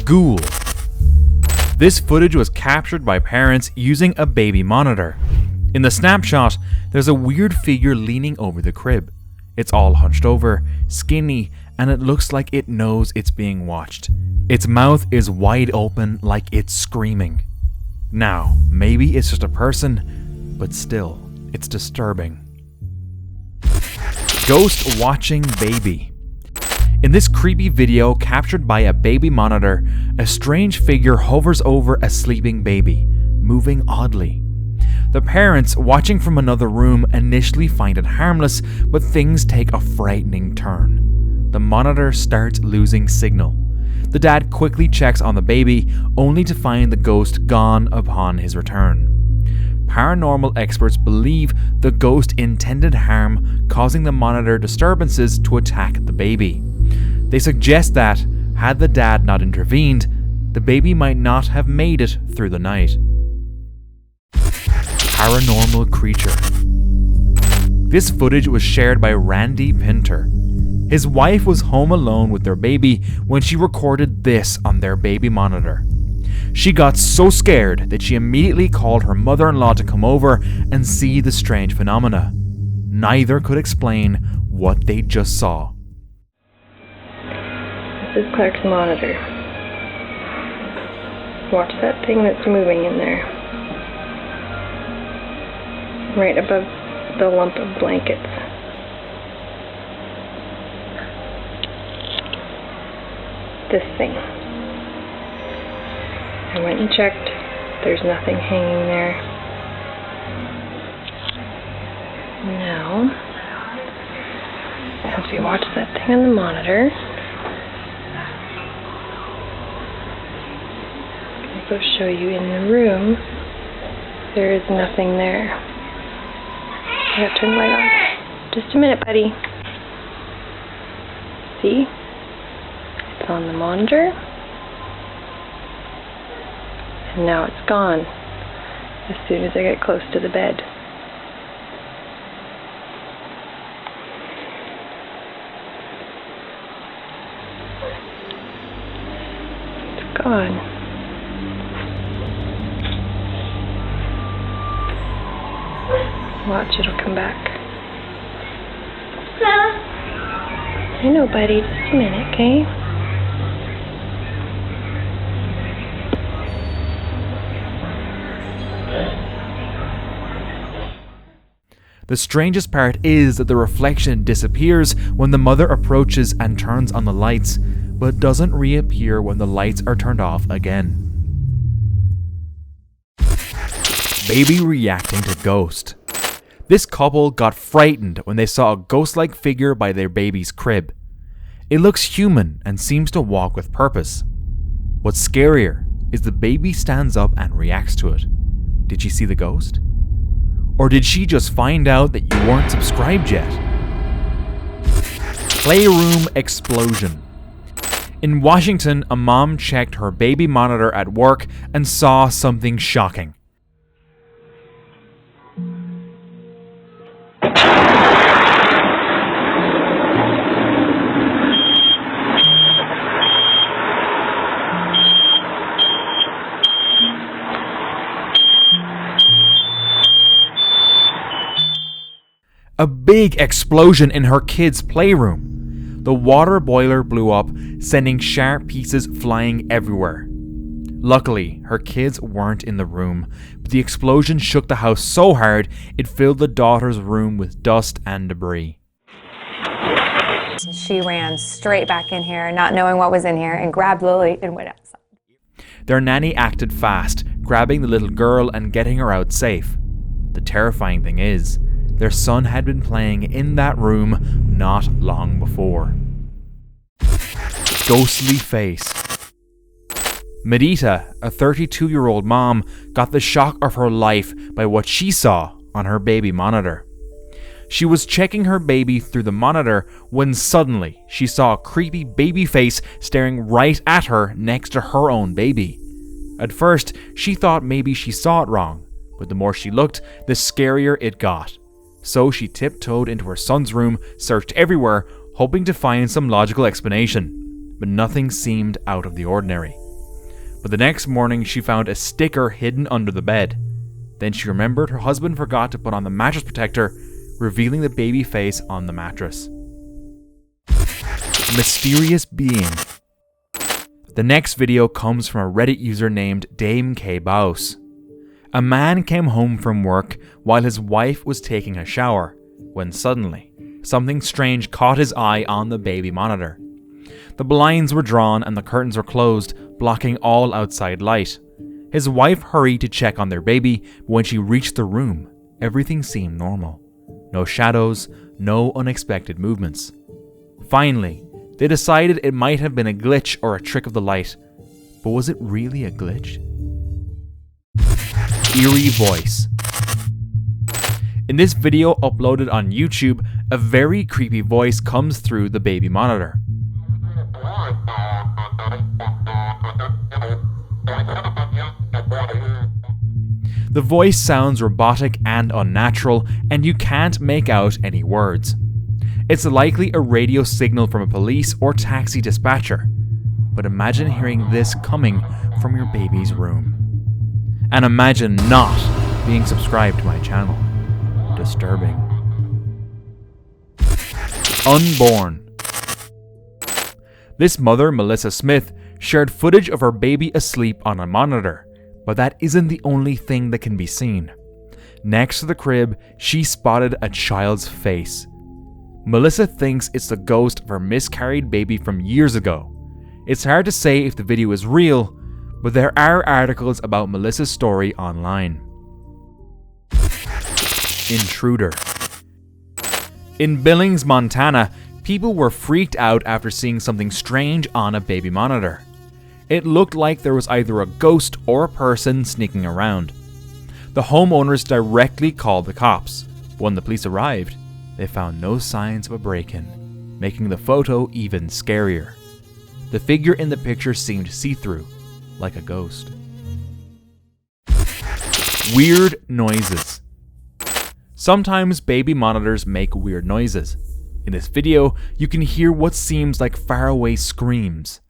ghoul. This footage was captured by parents using a baby monitor. In the snapshot, there's a weird figure leaning over the crib. It's all hunched over, skinny, and it looks like it knows it's being watched. Its mouth is wide open like it's screaming. Now, maybe it's just a person, but still, it's disturbing. Ghost watching baby. In this creepy video captured by a baby monitor, a strange figure hovers over a sleeping baby, moving oddly. The parents watching from another room initially find it harmless, but things take a frightening turn. The monitor starts losing signal. The dad quickly checks on the baby, only to find the ghost gone upon his return. Paranormal experts believe the ghost intended harm, causing the monitor disturbances to attack the baby. They suggest that, had the dad not intervened, the baby might not have made it through the night. Paranormal creature. This footage was shared by Randy Pinter. His wife was home alone with their baby when she recorded this on their baby monitor. She got so scared that she immediately called her mother-in-law to come over and see the strange phenomena. Neither could explain what they just saw. This is Clark's monitor. Watch that thing that's moving in there. Right above the lump of blankets. This thing. I went and checked. There's nothing hanging there. Now, as we watch that thing on the monitor, I'll also show you in the room, there is nothing there. I have to turn the light on. Just a minute, buddy. See? It's on the monitor. And now it's gone. As soon as I get close to the bed. It's gone. Watch, it'll come back. I know, buddy. Just a minute, okay? The strangest part is that the reflection disappears when the mother approaches and turns on the lights, but doesn't reappear when the lights are turned off again. Baby reacting to ghost. This couple got frightened when they saw a ghost-like figure by their baby's crib. It looks human and seems to walk with purpose. What's scarier is the baby stands up and reacts to it. Did she see the ghost? Or did she just find out that you weren't subscribed yet? Playroom explosion. In Washington, a mom checked her baby monitor at work and saw something shocking. A big explosion in her kid's playroom. The water boiler blew up, sending sharp pieces flying everywhere. Luckily, her kids weren't in the room, but the explosion shook the house so hard it filled the daughter's room with dust and debris. She ran straight back in here, not knowing what was in here, and grabbed Lily and went outside. Their nanny acted fast, grabbing the little girl and getting her out safe. The terrifying thing is, their son had been playing in that room not long before. Ghostly face. Medita, a 32-year-old mom, got the shock of her life by what she saw on her baby monitor. She was checking her baby through the monitor when suddenly she saw a creepy baby face staring right at her next to her own baby. At first, she thought maybe she saw it wrong, but the more she looked, the scarier it got. So she tiptoed into her son's room, searched everywhere, hoping to find some logical explanation, but nothing seemed out of the ordinary. But the next morning, she found a sticker hidden under the bed. Then she remembered her husband forgot to put on the mattress protector, revealing the baby face on the mattress. Mysterious being. The next video comes from a Reddit user named Dame K. Baus. A man came home from work while his wife was taking a shower, when suddenly, something strange caught his eye on the baby monitor. The blinds were drawn and the curtains were closed, blocking all outside light. His wife hurried to check on their baby, but when she reached the room, everything seemed normal. No shadows, no unexpected movements. Finally, they decided it might have been a glitch or a trick of the light. But was it really a glitch? Eerie voice. In this video uploaded on YouTube, a very creepy voice comes through the baby monitor. The voice sounds robotic and unnatural, and you can't make out any words. It's likely a radio signal from a police or taxi dispatcher, but imagine hearing this coming from your baby's room. And imagine not being subscribed to my channel. Disturbing. Unborn. This mother, Melissa Smith, shared footage of her baby asleep on a monitor, but that isn't the only thing that can be seen. Next to the crib, she spotted a child's face. Melissa thinks it's the ghost of her miscarried baby from years ago. It's hard to say if the video is real, but there are articles about Melissa's story online. Intruder. In Billings, Montana, people were freaked out after seeing something strange on a baby monitor. It looked like there was either a ghost or a person sneaking around. The homeowners directly called the cops. When the police arrived, they found no signs of a break-in, making the photo even scarier. The figure in the picture seemed see-through, like a ghost. Weird noises. Sometimes baby monitors make weird noises. In this video, you can hear what seems like faraway screams.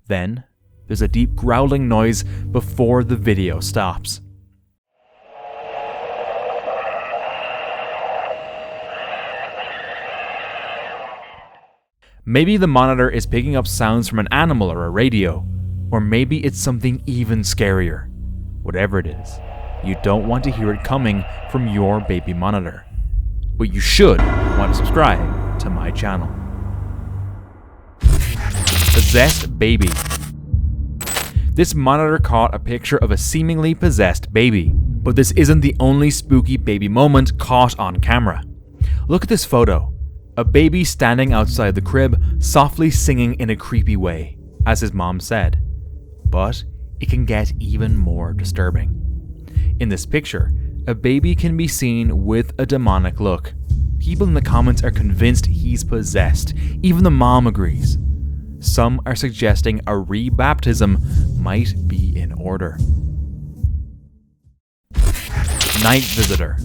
Then, there's a deep growling noise before the video stops. Maybe the monitor is picking up sounds from an animal or a radio, or maybe it's something even scarier. Whatever it is, you don't want to hear it coming from your baby monitor. But you should want to subscribe to my channel. Possessed baby. This monitor caught a picture of a seemingly possessed baby, but this isn't the only spooky baby moment caught on camera. Look at this photo. A baby standing outside the crib, softly singing in a creepy way, as his mom said. But it can get even more disturbing. In this picture, a baby can be seen with a demonic look. People in the comments are convinced he's possessed. Even the mom agrees. Some are suggesting a rebaptism might be in order. Night visitor.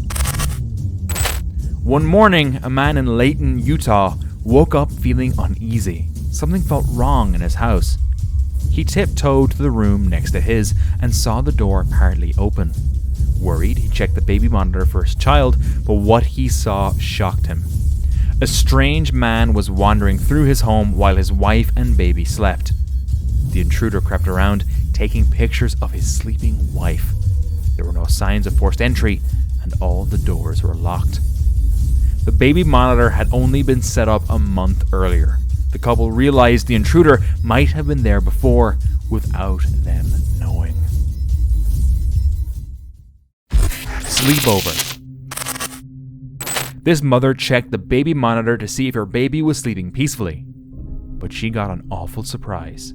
One morning, a man in Layton, Utah, woke up feeling uneasy. Something felt wrong in his house. He tiptoed to the room next to his and saw the door partly open. Worried, he checked the baby monitor for his child, but what he saw shocked him. A strange man was wandering through his home while his wife and baby slept. The intruder crept around, taking pictures of his sleeping wife. There were no signs of forced entry, and all the doors were locked. The baby monitor had only been set up a month earlier. The couple realized the intruder might have been there before, without them knowing. Sleepover. This mother checked the baby monitor to see if her baby was sleeping peacefully, but she got an awful surprise.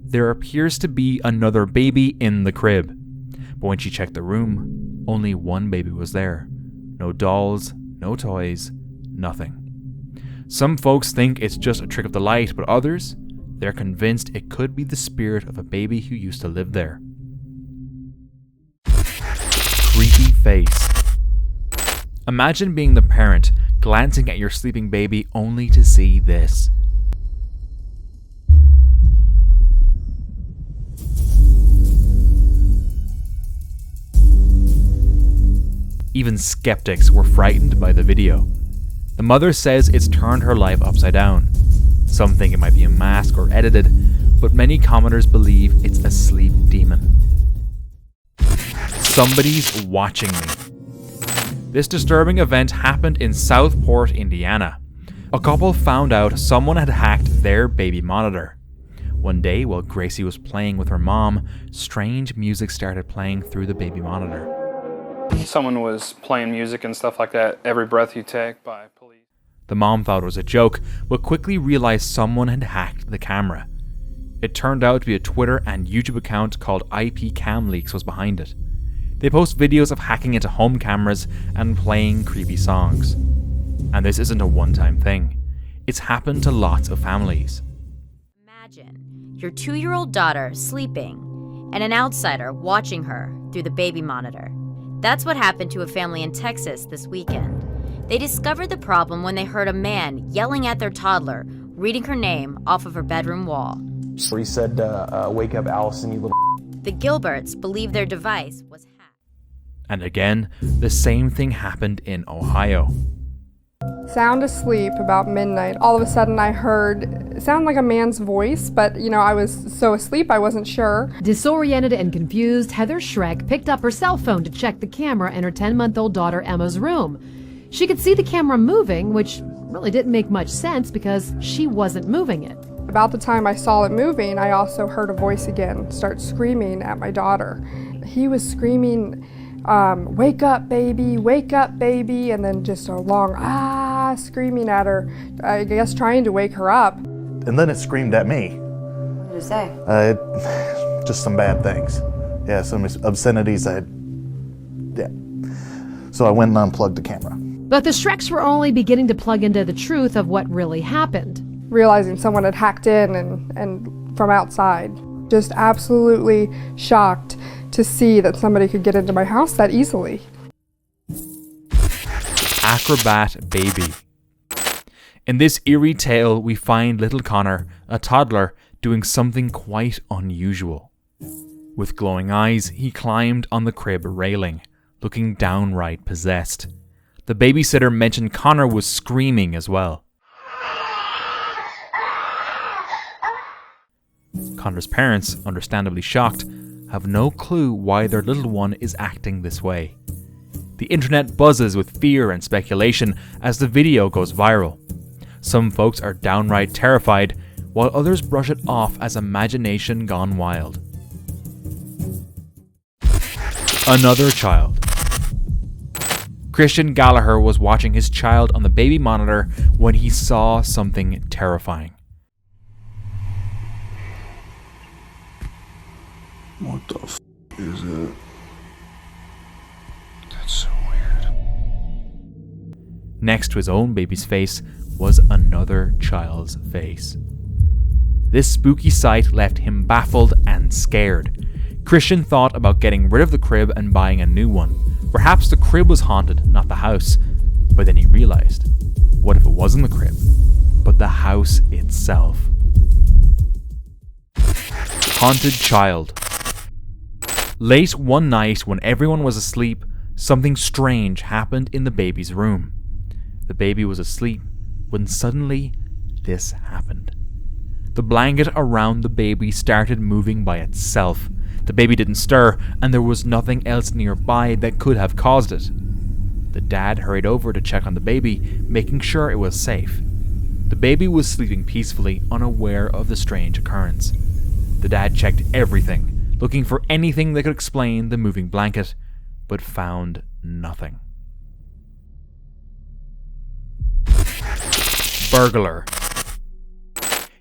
There appears to be another baby in the crib, but when she checked the room, only one baby was there. No dolls, no toys, nothing. Some folks think it's just a trick of the light, but others, they're convinced it could be the spirit of a baby who used to live there. Creepy face. Imagine being the parent, glancing at your sleeping baby only to see this. Even skeptics were frightened by the video. The mother says it's turned her life upside down. Some think it might be a mask or edited, but many commenters believe it's a sleep demon. Somebody's watching me. This disturbing event happened in Southport, Indiana. A couple found out someone had hacked their baby monitor. One day, while Gracie was playing with her mom, strange music started playing through the baby monitor. Someone was playing music and stuff like that, Every Breath You Take by Police. The mom thought it was a joke, but quickly realized someone had hacked the camera. It turned out to be a Twitter and YouTube account called IP Cam Leaks was behind it. They post videos of hacking into home cameras and playing creepy songs. And this isn't a one-time thing. It's happened to lots of families. Imagine your 2-year-old daughter sleeping and an outsider watching her through the baby monitor. That's what happened to a family in Texas this weekend. They discovered the problem when they heard a man yelling at their toddler, reading her name off of her bedroom wall. So he said, wake up Allison, you little. The Gilberts believe their device was hacked. And again, the same thing happened in Ohio. Sound asleep about midnight. All of a sudden I heard, it sounded like a man's voice, but I was so asleep I wasn't sure. Disoriented and confused, Heather Schreck picked up her cell phone to check the camera in her 10-month-old daughter Emma's room. She could see the camera moving, which really didn't make much sense because she wasn't moving it. About the time I saw it moving, I also heard a voice again start screaming at my daughter. He was screaming, wake up baby, and then just a long screaming at her, I guess trying to wake her up. And then it screamed at me. What did it say? Just some bad things. Yeah, some obscenities. So I went and unplugged the camera. But the Schrecks were only beginning to plug into the truth of what really happened. Realizing someone had hacked in and from outside. Just absolutely shocked to see that somebody could get into my house that easily. Acrobat baby. In this eerie tale, we find little Connor, a toddler, doing something quite unusual. With glowing eyes, he climbed on the crib railing, looking downright possessed. The babysitter mentioned Connor was screaming as well. Connor's parents, understandably shocked, have no clue why their little one is acting this way. The internet buzzes with fear and speculation as the video goes viral. Some folks are downright terrified, while others brush it off as imagination gone wild. Another child. Christian Gallagher was watching his child on the baby monitor when he saw something terrifying. What the f*** is it? That's so weird. Next to his own baby's face was another child's face. This spooky sight left him baffled and scared. Christian thought about getting rid of the crib and buying a new one. Perhaps the crib was haunted, not the house. But then he realized, what if it wasn't the crib, but the house itself? Haunted child. Late one night when everyone was asleep, something strange happened in the baby's room. The baby was asleep when suddenly this happened. The blanket around the baby started moving by itself. The baby didn't stir, and there was nothing else nearby that could have caused it. The dad hurried over to check on the baby, making sure it was safe. The baby was sleeping peacefully, unaware of the strange occurrence. The dad checked everything, looking for anything that could explain the moving blanket, but found nothing. Burglar.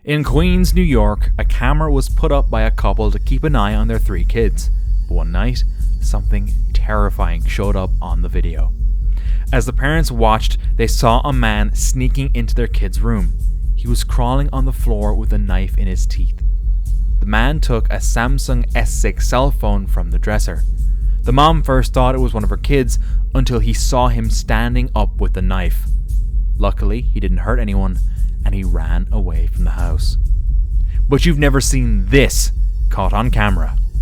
In Queens, New York, a camera was put up by a couple to keep an eye on their 3 kids. But one night, something terrifying showed up on the video. As the parents watched, they saw a man sneaking into their kid's room. He was crawling on the floor with a knife in his teeth. The man took a Samsung S6 cell phone from the dresser. The mom first thought it was one of her kids until he saw him standing up with the knife. Luckily, he didn't hurt anyone and he ran away from the house. But you've never seen this caught on camera.